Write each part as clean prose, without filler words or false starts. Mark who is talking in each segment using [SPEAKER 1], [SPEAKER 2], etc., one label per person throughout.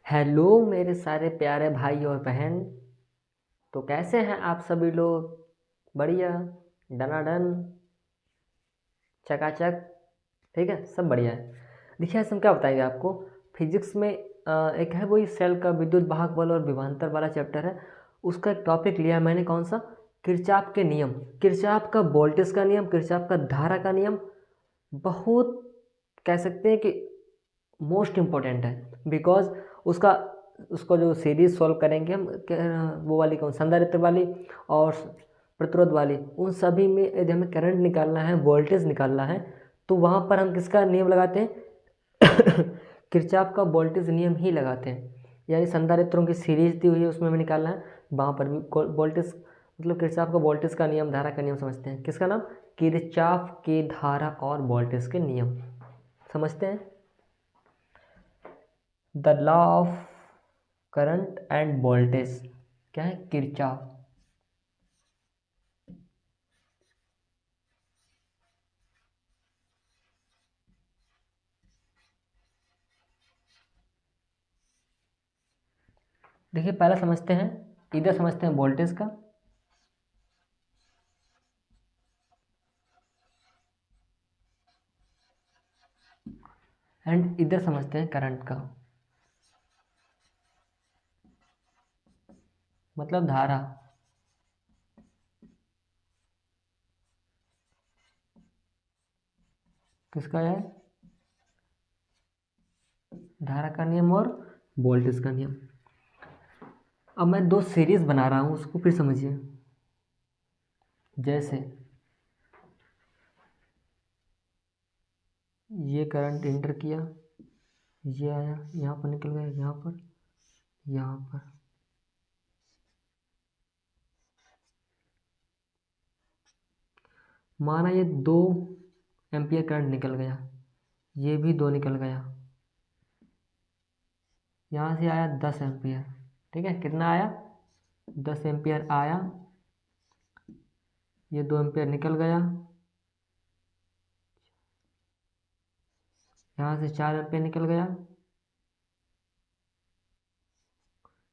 [SPEAKER 1] Hello मेरे सारे प्यारे भाई और बहन। तो कैसे हैं आप सभी लोग? बढ़िया, डनाडन, चकाचक। ठीक है, सब बढ़िया है। देखिए, आज हम क्या बताएंगे आपको। फिजिक्स में एक है वही सेल का विद्युत वाहक बल और विभवांतर वाला चैप्टर है। उसका एक टॉपिक लिया मैंने, कौन सा? किरचॉफ के नियम, किरचॉफ का वोल्टेज का नियम, किरचॉफ का धारा का नियम। बहुत कह सकते हैं कि मोस्ट इम्पोर्टेंट है, बिकॉज उसका उसको जो सीरीज सॉल्व करेंगे हम, वो वाली कौन, संधारित्र वाली और प्रतिरोध वाली, उन सभी में यदि हमें करंट निकालना है, वोल्टेज निकालना है, तो वहाँ पर हम किसका नियम लगाते हैं? किरचॉफ का वोल्टेज नियम ही लगाते हैं। यानी संधारित्रों की सीरीज दी हुई है, उसमें हमें निकालना है, वहाँ पर भी वोल्टेज, मतलब किरचॉफ का वोल्टेज का नियम, धारा का नियम समझते हैं। किसका नाम? किरचॉफ के धारा और वोल्टेज के नियम समझते हैं। The law of current end voltage क्या है? किरचॉफ। देखिए, पहला समझते हैं, इधर समझते हैं वोल्टेज का, एंड इधर समझते हैं करंट का, मतलब धारा। किसका है? धारा का नियम और वोल्टेज का नियम। अब मैं दो सीरीज बना रहा हूँ, उसको फिर समझिए। जैसे ये करंट इंटर किया, ये आया, यहाँ पर निकल गया, यहाँ पर, यहाँ पर। माना ये 2 एम्पियर करंट निकल गया, ये भी 2 निकल गया, यहाँ से आया 10 एम्पियर। ठीक है, कितना आया? 10 एम्पियर आया, ये 2 एम्पियर निकल गया, यहाँ से 4 एम्पियर निकल गया।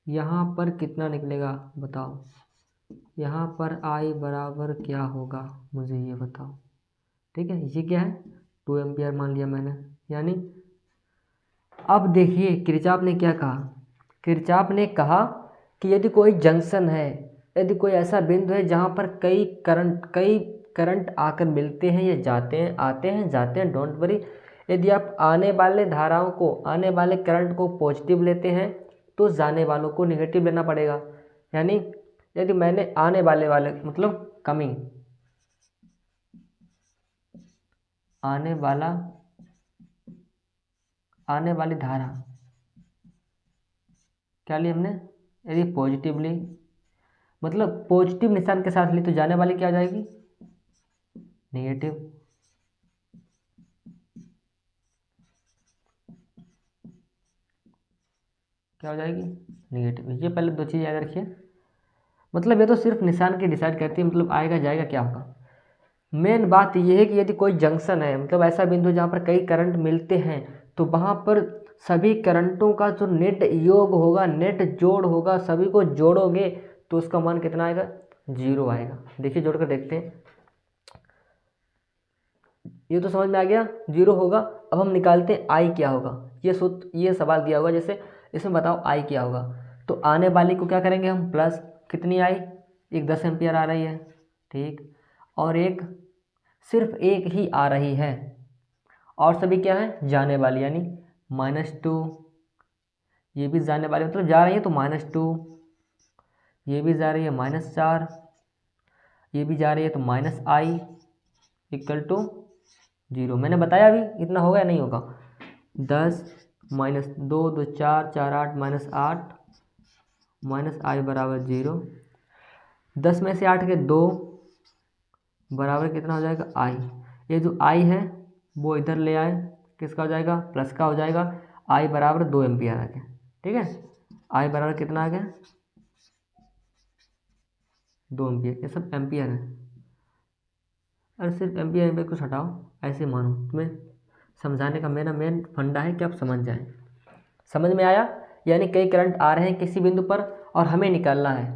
[SPEAKER 1] यहाँ पर कितना निकलेगा बताओ? यहाँ पर आई बराबर क्या होगा, मुझे ये बताओ। ठीक है, ये क्या है? 2 एम्पियर मान लिया मैंने। यानी अब देखिए किरचॉफ ने क्या कहा। किरचॉफ ने कहा कि यदि कोई जंक्शन है, यदि कोई ऐसा बिंदु है जहाँ पर कई करंट आकर मिलते हैं या जाते हैं, आते हैं जाते हैं, डोंट वरी। यदि आप आने वाले धाराओं को, आने वाले करंट को पॉजिटिव लेते हैं, तो जाने वालों को नेगेटिव लेना पड़ेगा। यानी यदि मैंने आने वाले मतलब कमिंग, आने वाला, आने वाली धारा क्या ली हमने? यदि पॉजिटिव ली, मतलब पॉजिटिव निशान के साथ ली, तो जाने वाली क्या हो जाएगी? नेगेटिव। क्या हो जाएगी? नेगेटिव। ये पहले दो चीज़ याद रखिए। मतलब ये तो सिर्फ निशान की डिसाइड करती है, मतलब आएगा जाएगा क्या होगा। मेन बात यह है कि यदि कोई जंक्शन है, मतलब ऐसा बिंदु जहाँ पर कई करंट मिलते हैं, तो वहाँ पर सभी करंटों का जो नेट योग होगा, नेट जोड़ होगा, सभी को जोड़ोगे तो उसका मान कितना आएगा? 0 आएगा। देखिए जोड़ कर देखते हैं। ये तो समझ में आ गया, 0 होगा। अब हम निकालते हैं आई क्या होगा। ये सूत्र, ये सवाल दिया होगा जैसे, इसमें बताओ आई क्या होगा। तो आने वाली को क्या करेंगे हम? प्लस, कितनी आई? एक 10 एम्पियर आ रही है, ठीक, और एक, सिर्फ एक ही आ रही है, और सभी क्या है? जाने वाली, यानी -2। ये भी जाने वाली, मतलब जा रही है तो -2। ये भी जा रही है -4, ये भी जा रही है तो -i इक्वल टू 0। मैंने बताया अभी, इतना होगा या नहीं होगा? 10 -2 2 4 4 8 -8 -i बराबर 0। 10 में से 8 के 2 बराबर कितना हो जाएगा? i। ये जो i है वो इधर ले आए, किसका हो जाएगा? प्लस का हो जाएगा। i बराबर 2 एम्पियर आ गया। ठीक है, i बराबर कितना आ गया? 2 एम्पियर। ये सब एम्पियर है। अरे सिर्फ एम्पियर एम्पियर कुछ हटाओ, ऐसे मानो। तुम्हें समझाने का मेरा मेन फंडा है कि आप समझ जाएं। समझ में आया? यानी कई करंट आ रहे हैं किसी बिंदु पर और हमें निकालना है,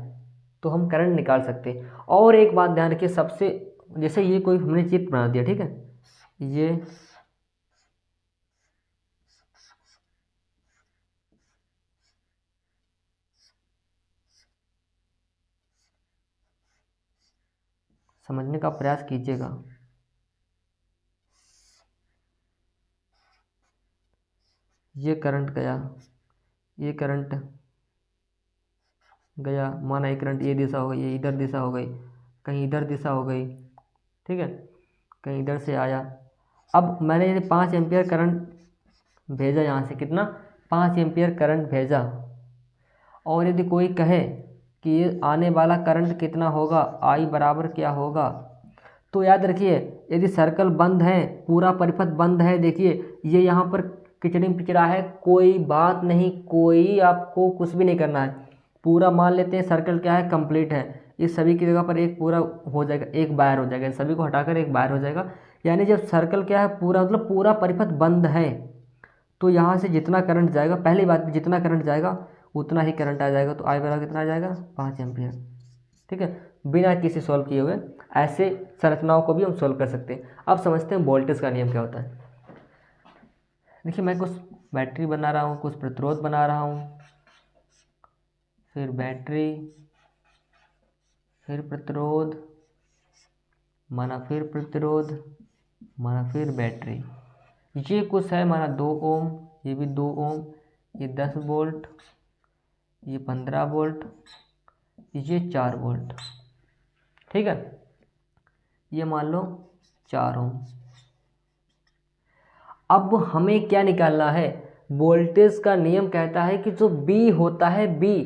[SPEAKER 1] तो हम करंट निकाल सकते हैं। और एक बात ध्यान रखिए, सबसे जैसे ये कोई हमने चित्र बना दिया, ठीक है, ये समझने का प्रयास कीजिएगा। ये करंट गया, ये करंट गया, माना ये करंट ये दिशा हो गई, ये इधर दिशा हो गई, कहीं इधर दिशा हो गई, ठीक है, कहीं इधर से आया। अब मैंने यदि 5 एम्पियर करंट भेजा यहाँ से, कितना, 5 एम्पियर करंट भेजा, और यदि कोई कहे कि ये आने वाला करंट कितना होगा, आई बराबर क्या होगा, तो याद रखिए यदि सर्कल बंद है, पूरा परिपथ बंद है, देखिए ये यहाँ पर किचड़ी पिचड़ा है, कोई बात नहीं, कोई आपको कुछ भी नहीं करना है, पूरा मान लेते हैं सर्कल क्या है, कंप्लीट है, इस सभी की जगह पर एक पूरा हो जाएगा, एक वायर हो जाएगा, सभी को हटाकर एक वायर हो जाएगा। यानी जब सर्कल क्या है, पूरा मतलब पूरा परिपथ बंद है, तो यहाँ से जितना करंट जाएगा, पहली बात जितना करंट जाएगा उतना ही करंट आ जाएगा, तो आई बराबर कितना आ जाएगा, 5 एम्पियर। ठीक है, बिना किसी सॉल्व किए हुए ऐसे संरचनाओं को भी हम सॉल्व कर सकते हैं। अब समझते हैं वोल्टेज का नियम क्या होता है। देखिए मैं कुछ बैटरी बना रहा हूँ, कुछ प्रतिरोध बना रहा हूँ, फिर बैटरी, फिर प्रतिरोध, माना फिर प्रतिरोध, माना फिर बैटरी, ये कुछ है माना 2 ओम, ये भी 2 ओम, ये 10 वोल्ट, ये 15 वोल्ट, ये 4 वोल्ट, ठीक है, ये मान लो 4 ओम। अब हमें क्या निकालना है, वोल्टेज का नियम कहता है कि जो बी होता है, बी,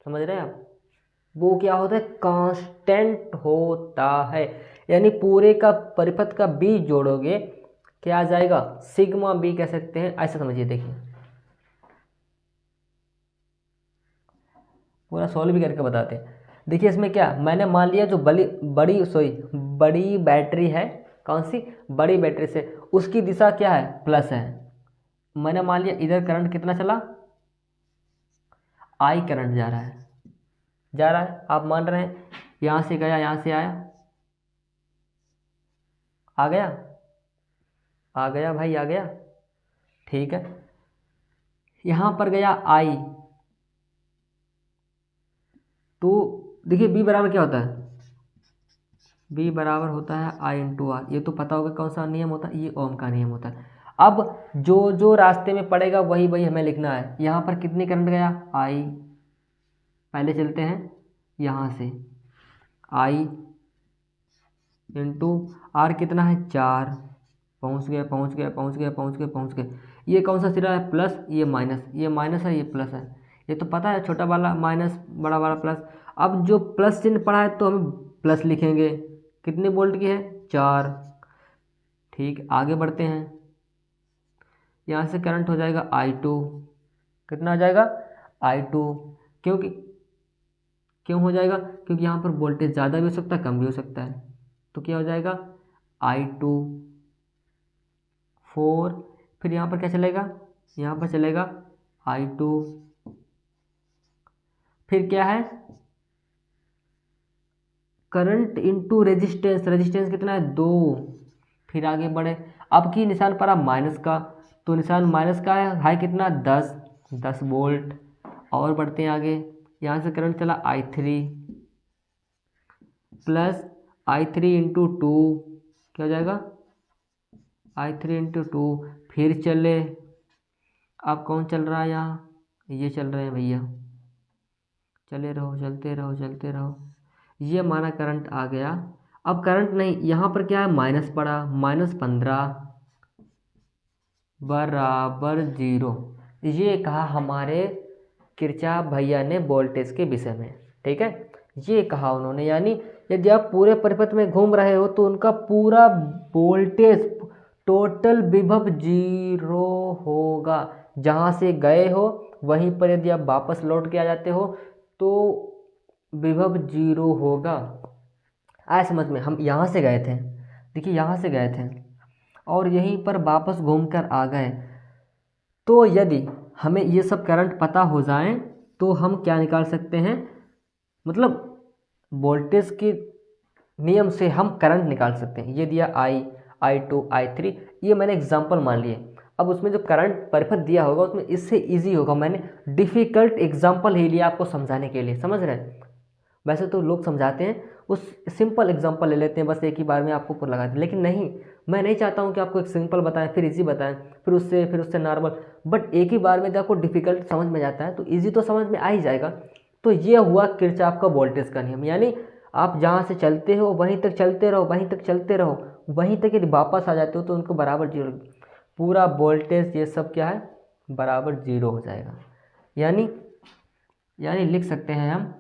[SPEAKER 1] समझ रहे हैं आप, वो क्या होता है, कांस्टेंट होता है। यानी पूरे का परिपथ का बी जोड़ोगे क्या आ जाएगा, सिग्मा बी कह सकते हैं, ऐसा समझिए। देखिए पूरा सॉल्व भी करके बताते हैं। देखिए इसमें क्या मैंने मान लिया, जो बड़ी बैटरी है, कौन सी, बड़ी बैटरी से उसकी दिशा क्या है, प्लस है। मैंने मान लिया इधर करंट कितना चला, आई करंट जा रहा है, जा रहा है, आप मान रहे हैं, यहाँ से गया, यहाँ से आया, आ गया, आ गया भाई, आ गया, ठीक है, यहाँ पर गया आई, तो देखिए बी बराबर क्या होता है, बी बराबर होता है आई इंटू आर, ये तो पता होगा कौन सा नियम होता है, ये ओम का नियम होता है। अब जो जो रास्ते में पड़ेगा वही वही हमें लिखना है। यहाँ पर कितनी करंट गया, आई, पहले चलते हैं यहाँ से, आई इंटू आर कितना है, 4, पहुँच गए, पहुँच गए, पहुँच गए, पहुँच गए, पहुँच गए। ये कौन सा सिरा है, प्लस, ये माइनस, ये माइनस है, ये प्लस है, ये तो पता है, छोटा वाला माइनस, बड़ा वाला प्लस। अब जो प्लस चिन्ह पड़ा है तो हम प्लस लिखेंगे, कितने वोल्ट की है, 4, ठीक, आगे बढ़ते हैं, यहाँ से करंट हो जाएगा I2, कितना हो जाएगा, I2, क्योंकि क्यों हो जाएगा, क्योंकि यहाँ पर वोल्टेज ज़्यादा भी हो सकता है, कम भी हो सकता है, तो क्या हो जाएगा, I2 4, फिर यहाँ पर क्या चलेगा, यहाँ पर चलेगा I2, फिर क्या है, करंट इंटू रेजिस्टेंस, रेजिस्टेंस कितना है, 2, फिर आगे बढ़े, अब की निशान पर आप माइनस का, तो निशान माइनस का है कितना, 10 वोल्ट, और बढ़ते हैं आगे, यहाँ से करंट चला I3 प्लस I3 इंटू 2, क्या हो जाएगा, I3 इंटू 2, फिर चले, अब कौन चल रहा है यहाँ, ये चल रहे हैं भैया, चले रहो, चलते रहो, चलते रहो, ये हमारा करंट आ गया। अब करंट नहीं, यहाँ पर क्या है, माइनस पड़ा, -15 बराबर 0, ये कहा हमारे किरचॉफ भैया ने वोल्टेज के विषय में, ठीक है, ये कहा उन्होंने। यानी यदि आप पूरे परिपथ में घूम रहे हो तो उनका पूरा वोल्टेज, टोटल विभव 0 होगा, जहाँ से गए हो वहीं पर यदि आप वापस लौट के आ जाते हो तो विभव 0 होगा। आए समझ में, हम यहाँ से गए थे, देखिए यहाँ से गए थे और यहीं पर वापस घूमकर आ गए, तो यदि हमें ये सब करंट पता हो जाए तो हम क्या निकाल सकते हैं, मतलब वोल्टेज के नियम से हम करंट निकाल सकते हैं। ये दिया I2 I3, ये मैंने एग्जांपल मान लिए। अब उसमें जो करंट परिपथ दिया होगा उसमें इससे इजी होगा, मैंने डिफ़िकल्ट एग्जांपल ही लिया आपको समझाने के लिए, समझ रहे हैं। वैसे तो लोग समझाते हैं उस सिंपल एग्जांपल ले लेते हैं, बस एक ही बार में आपको ऊपर लगा दें, लेकिन नहीं, मैं नहीं चाहता हूँ कि आपको एक सिंपल बताएं फिर इजी बताएं फिर उससे नॉर्मल, बट एक ही बार में जब आपको डिफिकल्ट समझ में जाता है तो इजी तो समझ में आ ही जाएगा। तो ये हुआ किरचॉफ का वोल्टेज का नियम, यानी आप जहाँ से चलते हो वहीं तक चलते रहो, वहीं तक चलते रहो, वहीं तक यदि वापस आ जाते हो तो उनको बराबर जीरो, पूरा वोल्टेज ये सब क्या है बराबर जीरो हो जाएगा। यानी लिख सकते हैं हम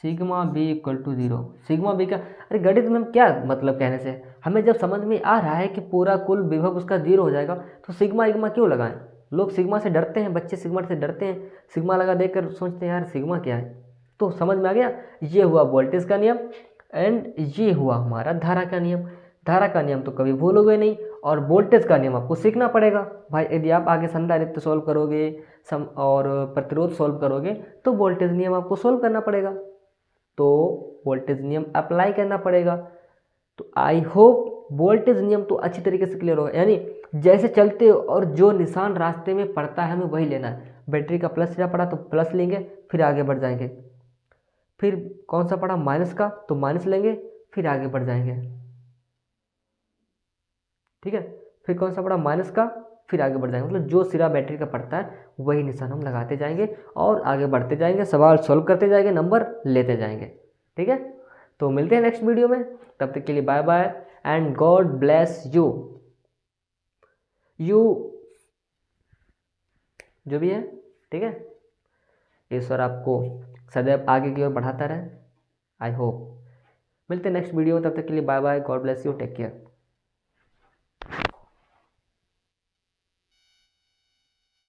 [SPEAKER 1] sigma b equal to zero. Sigma b का, अरे गणित में क्या मतलब कहने से, हमें जब समझ में आ रहा है कि पूरा कुल विभव उसका जीरो हो जाएगा तो सिग्मा इग्मा क्यों लगाएं। लोग सिग्मा से डरते हैं, बच्चे सिग्मा से डरते हैं, सिग्मा लगा देख सोचते हैं यार सिग्मा क्या है। तो समझ में आ गया, ये हुआ वोल्टेज का नियम एंड ये हुआ हमारा धारा का नियम। धारा का नियम तो कभी भूलोगे नहीं, और वोल्टेज का नियम आपको सीखना पड़ेगा भाई। यदि आप आगे संधारित्र सॉल्व करोगे और प्रतिरोध सॉल्व करोगे तो वोल्टेज नियम आपको सॉल्व करना पड़ेगा, तो वोल्टेज नियम अप्लाई करना पड़ेगा। तो आई होप वोल्टेज नियम तो अच्छी तरीके से क्लियर होगा, यानी जैसे चलते हो और जो निशान रास्ते में पड़ता है हमें वही लेना है। बैटरी का प्लस या पड़ा तो प्लस लेंगे, फिर आगे बढ़ जाएंगे। फिर कौन सा पड़ा माइनस का तो माइनस लेंगे, फिर आगे बढ़ जाएंगे। ठीक है, फिर कौन सा पड़ा माइनस का, फिर आगे बढ़ जाएंगे। मतलब जो सिरा बैटरी का पड़ता है वही निशान हम लगाते जाएंगे और आगे बढ़ते जाएंगे, सवाल सॉल्व करते जाएंगे, नंबर लेते जाएंगे। ठीक है, तो मिलते हैं नेक्स्ट वीडियो में, तब तक के लिए bye bye and God bless you. जो भी है, ठीक है, ईश्वर आपको सदैव आगे की ओर बढ़ाता रहे। आई होप मिलते हैं नेक्स्ट वीडियो में, तब तक के लिए bye bye, God bless you, take care.